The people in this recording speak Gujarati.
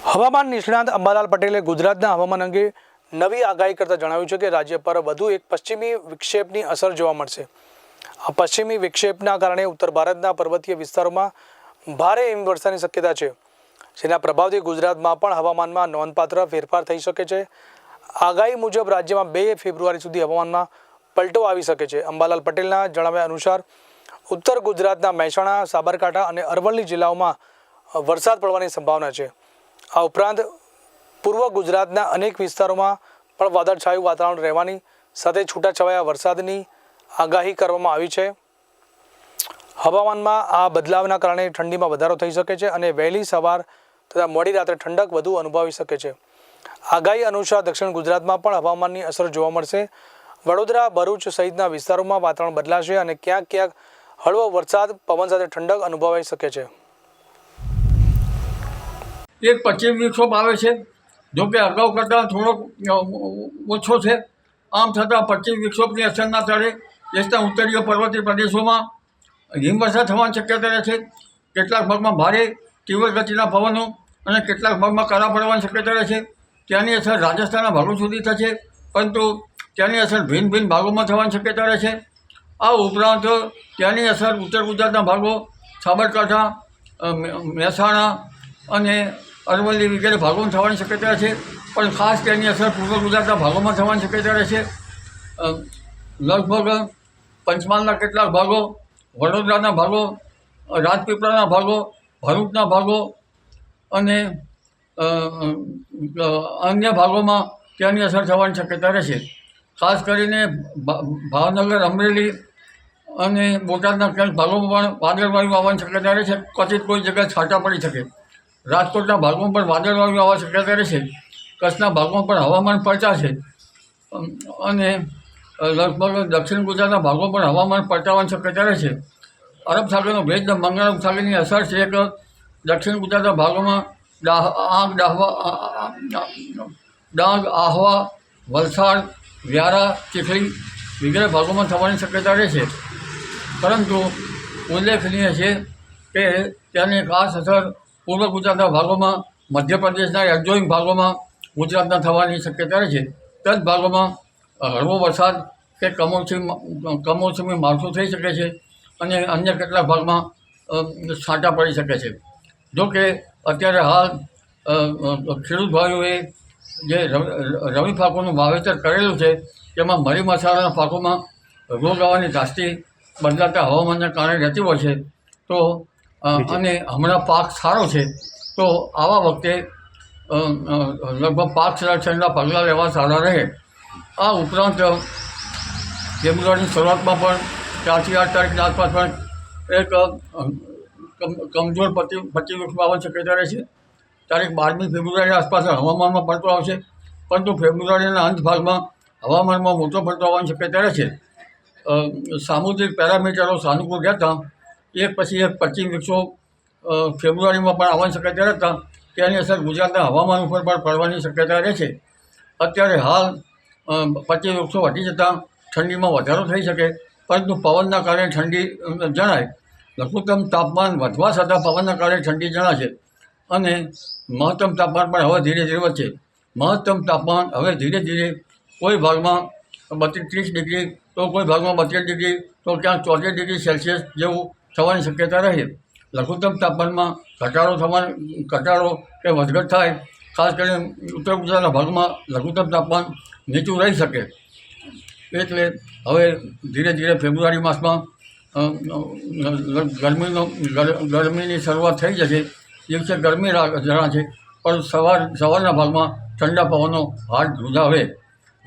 હવામાન નિષ્ણાત અંબાલાલ પટેલે ગુજરાતના હવામાન અંગે નવી આગાહી કરતા જણાવ્યું છે કે રાજ્ય પર વધુ એક પશ્ચિમી વિક્ષેપની અસર જોવા મળશે। આ પશ્ચિમી વિક્ષેપના કારણે ઉત્તર ભારતના પર્વતીય વિસ્તારોમાં ભારે હિમવર્ષાની શક્યતા છે, જેના પ્રભાવથી ગુજરાતમાં પણ હવામાનમાં નોંધપાત્ર ફેરફાર થઈ શકે છે। આગાહી મુજબ રાજ્યમાં 2 ફેબ્રુઆરી સુધી હવામાનમાં પલટો આવી શકે છે। અંબાલાલ પટેલના જણાવ્યા અનુસાર ઉત્તર ગુજરાતના મહેસાણા, સાબરકાંઠા અને અરવલ્લી જિલ્લાઓમાં વરસાદ પડવાની સંભાવના છે। આ ઉપરાંત પૂર્વ ગુજરાતના અનેક વિસ્તારોમાં પણ વાદળછાયું વાતાવરણ રહેવાની સાથે છૂટાછવાયા વરસાદની આગાહી કરવામાં આવી છે। હવામાનમાં આ બદલાવના કારણે ઠંડીમાં વધારો થઈ શકે છે અને વહેલી સવાર તથા મોડી રાત્રે ઠંડક વધુ અનુભવી શકે છે। આગાહી અનુસાર દક્ષિણ ગુજરાતમાં પણ હવામાનની અસર જોવા મળશે। વડોદરા, ભરૂચ સહિતના વિસ્તારોમાં વાતાવરણ બદલાશે અને ક્યાંક ક્યાંક હળવો વરસાદ, પવન સાથે ઠંડક અનુભવાઈ શકે છે। એક પશ્ચિમ વિક્ષોભ આવે છે, જો કે અગાઉ કરતાં થોડોક ઓછો છે। આમ છતાં પશ્ચિમ વિક્ષોભની અસરના કારણે દેશના ઉત્તરીય પર્વતીય પ્રદેશોમાં હિમવર્ષા થવાની શક્યતા રહે છે। કેટલાક ભાગમાં ભારે તીવ્ર ગતિના પવનો અને કેટલાક ભાગમાં કરા પડવાની શક્યતા રહે છે। ત્યાંની અસર રાજસ્થાનના ભાગો સુધી થશે, પરંતુ ત્યાંની અસર ભિન્ન ભિન્ન ભાગોમાં થવાની શક્યતા રહે છે। આ ઉપરાંત ત્યાંની અસર ઉત્તર ગુજરાતના ભાગો, સાબરકાંઠા, મહેસાણા અને અરવલ્લી વગેરે ભાગોમાં થવાની શક્યતા છે, પણ ખાસ તેની અસર પૂર્વ ગુજરાતના ભાગોમાં થવાની શક્યતા રહેશે। લગભગ પંચમહાલના કેટલાક ભાગો, વડોદરાના ભાગો, રાજપીપળાના ભાગો, ભરૂચના ભાગો અને અન્ય ભાગોમાં તેની અસર થવાની શક્યતા રહેશે। ખાસ કરીને ભાવનગર, અમરેલી અને બોટાદના કેટલાક ભાગોમાં પણ વાદળવાયુ આવવાની શક્યતા રહેશે। ક્વચિત કોઈ જગ્યાએ છાંટા પડી શકે। રાજકોટના ભાગમાં પણ વાદળવાયુ આવવાની શક્યતા રહેશે। કચ્છના ભાગમાં પણ હવામાન પલટાશે અને લગભગ દક્ષિણ ગુજરાતના ભાગો પણ હવામાન પલટાવાની શક્યતા રહેશે। અરબ સાગરનો ભેજ, બંગાળ ઉપસાગરની અસર છે કે દક્ષિણ ગુજરાતના ભાગોમાં ડાંગ, આહવા, વલસાડ, વ્યારા, ચીખલી વગેરે ભાગોમાં થવાની શક્યતા રહેશે। પરંતુ ઉલ્લેખનીય છે કે ત્યાંની ખાસ અસર પૂર્વ ગુજરાતના ભાગોમાં, મધ્યપ્રદેશના એડજોઇન ભાગોમાં ગુજરાતના થવાની શક્યતા રહે છે। તે જ ભાગોમાં હળવો વરસાદ કે કમોસમી માવઠું થઈ શકે છે અને અન્ય કેટલાક ભાગમાં છાંટા પડી શકે છે। જો કે અત્યારે હાલ ખેડૂત ભાઈઓએ જે રવિ પાકોનું વાવેતર કરેલું છે, તેમાં મરી મસાલાના પાકોમાં રોગ આવવાની ધાસ્તી બદલાતા હવામાનના કારણે રહેતી હોય છે, તો અને હમણાં પાક સારો છે, તો આવા વખતે લગભગ પાક સંરક્ષણના પગલાં લેવા સારા રહે। આ ઉપરાંત ફેબ્રુઆરીની શરૂઆતમાં પણ 4 થી 8 તારીખની આસપાસ પણ એક કમજોર પશ્ચિમ આવવાની શક્યતા રહેશે। તારીખ 12મી ફેબ્રુઆરી આસપાસ હવામાનમાં પલટો આવશે, પરંતુ ફેબ્રુઆરીના અંત ભાગમાં હવામાનમાં મોટો પલટો આવવાની શક્યતા રહેશે। સામુદ્રિક પેરામીટરો સાનુકૂળ રહેતા એક પછી એક પશ્ચિમ વિક્ષોભ ફેબ્રુઆરીમાં પણ આવવાની શક્યતા રહેતા તેની અસર ગુજરાતના હવામાન ઉપર પણ પડવાની શક્યતા રહેશે। અત્યારે હાલ પશ્ચિમ વિક્ષોભ હટી જતાં ઠંડીમાં વધારો થઈ શકે, પરંતુ પવનના કારણે ઠંડી જણાય। લઘુત્તમ તાપમાન વધવા છતાં પવનના કારણે ઠંડી જણાશે અને મહત્તમ તાપમાન પણ હવે ધીરે ધીરે વધશે। મહત્તમ તાપમાન હવે ધીરે ધીરે કોઈ ભાગમાં 30 ડિગ્રી, તો કોઈ ભાગમાં 32 ડિગ્રી, તો ક્યાંક 34 ડિગ્રી સેલ્સિયસ જેવું થવાની શક્યતા રહે। લઘુત્તમ તાપમાનમાં ઘટાડો કે વધઘટ થાય, ખાસ કરીને ઉત્તર ગુજરાતના ભાગમાં લઘુત્તમ તાપમાન નીચું રહી શકે। એટલે હવે ધીરે ધીરે ફેબ્રુઆરી માસમાં ગરમીની શરૂઆત થઈ જશે। દિવસે ગરમી જણાશે, પણ સવારના ભાગમાં ઠંડા પવનો હાથ ધ્રુજાવે।